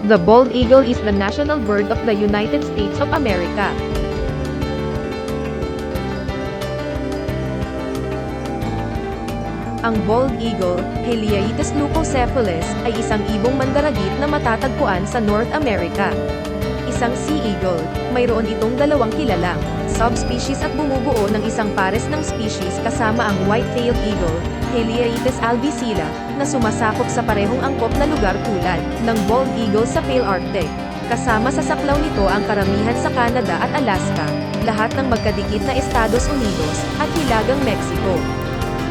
The bald eagle is the national bird of the United States of America. Ang bald eagle, Heliaeetus leucocephalus, ay isang ibong mandaragit na matatagpuan sa North America. Isang sea eagle, mayroon itong dalawang kilalang subspecies at bumubuo ng isang pares ng species kasama ang white-tailed eagle, Heliaeetus albicilla, na sumasakop sa parehong angkop na lugar tulad ng bald eagle sa Palearctic. Kasama sa saklaw nito ang karamihan sa Canada at Alaska, lahat ng magkadikit na Estados Unidos, at Hilagang Mexico.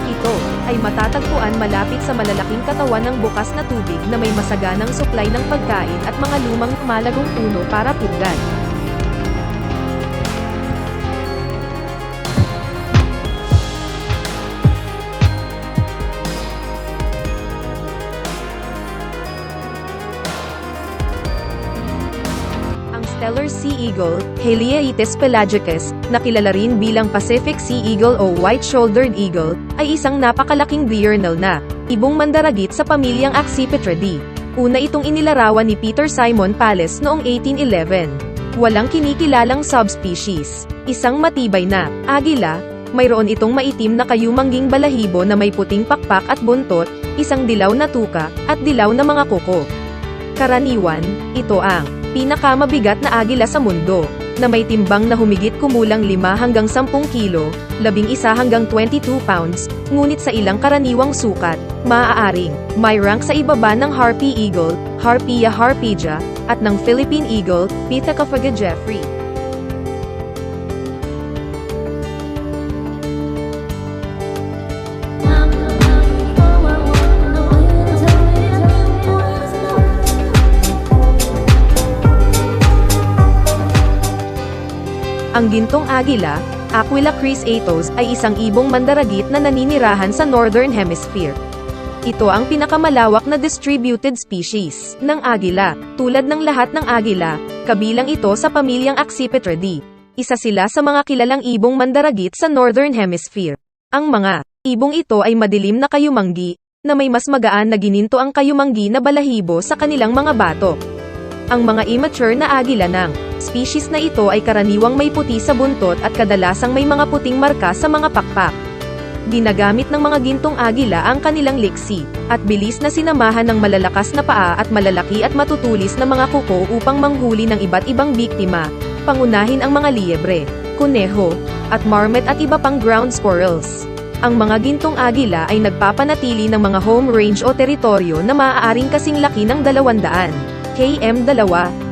Ito ay matatagpuan malapit sa malalaking katawan ng bukas na tubig na may masaganang supply ng pagkain at mga lumang malagong puno para pugad. Stellar sea eagle, Heliaeetus pelagicus, na kilala rin bilang Pacific sea eagle o white-shouldered eagle, ay isang napakalaking diurnal na ibong mandaragit sa pamilyang Accipitridae. Una itong inilarawan ni Peter Simon Pallas noong 1811. Walang kinikilalang subspecies. Isang matibay na agila, mayroon itong maitim na kayumangging balahibo na may puting pakpak at buntot, isang dilaw na tuka, at dilaw na mga kuko. Karaniwan, ito ang pinakamabigat na agila sa mundo, na may timbang na humigit kumulang 5 hanggang 10 kilo, 11 hanggang 22 pounds, ngunit sa ilang karaniwang sukat, maaaring may rank sa ibaba ng Harpy eagle, Harpyia harpygia, at ng Philippine eagle, Pithecia jeffrey. Ang gintong agila, Aquila crisatus, ay isang ibong mandaragit na naninirahan sa Northern Hemisphere. Ito ang pinakamalawak na distributed species ng agila. Tulad ng lahat ng agila, kabilang ito sa pamilyang Accipitridae. Isa sila sa mga kilalang ibong mandaragit sa Northern Hemisphere. Ang mga ibong ito ay madilim na kayumanggi, na may mas magaan na gininto ang kayumanggi na balahibo sa kanilang mga batok. Ang mga immature na agila ng species na ito ay karaniwang may puti sa buntot at kadalasang may mga puting marka sa mga pakpak. Ginagamit ng mga gintong agila ang kanilang liksi at bilis na sinamahan ng malalakas na paa at malalaki at matutulis na mga kuko upang manghuli ng iba't ibang biktima, pangunahin ang mga liebre, kuneho, at marmot at iba pang ground squirrels. Ang mga gintong agila ay nagpapanatili ng mga home range o teritoryo na maaaring kasing laki ng 200 km2,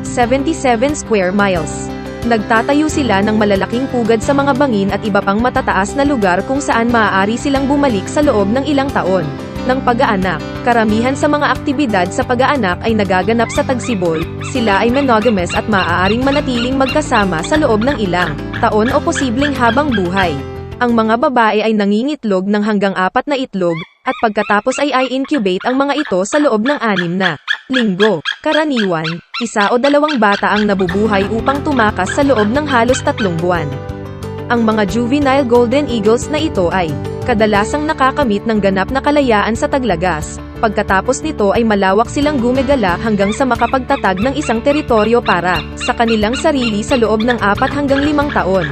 77 square miles. Nagtatayo sila ng malalaking pugad sa mga bangin at iba pang matataas na lugar kung saan maaari silang bumalik sa loob ng ilang taon ng pag-aanak. Karamihan sa mga aktibidad sa pag-aanak ay nagaganap sa tagsibol, sila ay monogamous at maaaring manatiling magkasama sa loob ng ilang taon o posibleng habang buhay. Ang mga babae ay nangingitlog ng hanggang 4 na itlog, at pagkatapos ay i-incubate ang mga ito sa loob ng 6 na linggo. Karaniwan, 1 o 2 bata ang nabubuhay upang tumakas sa loob ng halos 3 buwan. Ang mga juvenile golden eagles na ito ay kadalasang nakakamit ng ganap na kalayaan sa taglagas. Pagkatapos nito ay malawak silang gumagala hanggang sa makapagtatag ng isang teritoryo para sa kanilang sarili sa loob ng 4 hanggang 5 taon.